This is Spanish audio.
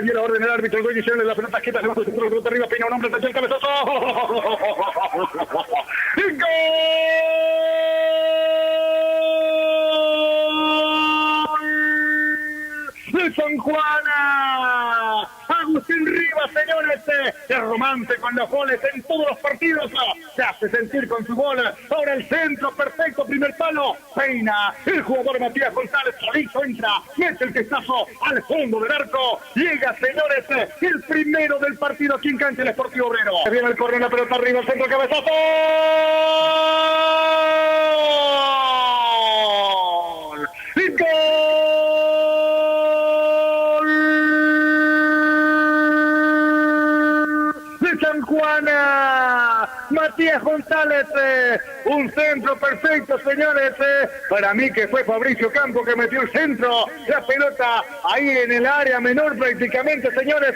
Y la orden del árbitro, el dueño hicieron la pelota quieta, se va a centro, pelota arriba, Peña, un hombre, atención, cabezazo. ¡Gol! ¡De San Juana! Agustín Rivas, señores, es romance con los goles en todos los partidos, se hace sentir con su gol, ahora el centro perfecto, primer palo, peina, el jugador Matías González solito entra, mete el testazo al fondo del arco, llega, señores, el primero del partido aquí en cancha el Sportivo Obrero. Viene el corner, la pelota arriba, el centro, cabezazo. ¡Gol! San Juana, Matías González, un centro perfecto, señores, para mí que fue Fabricio Campo que metió el centro, la pelota ahí en el área menor prácticamente, señores.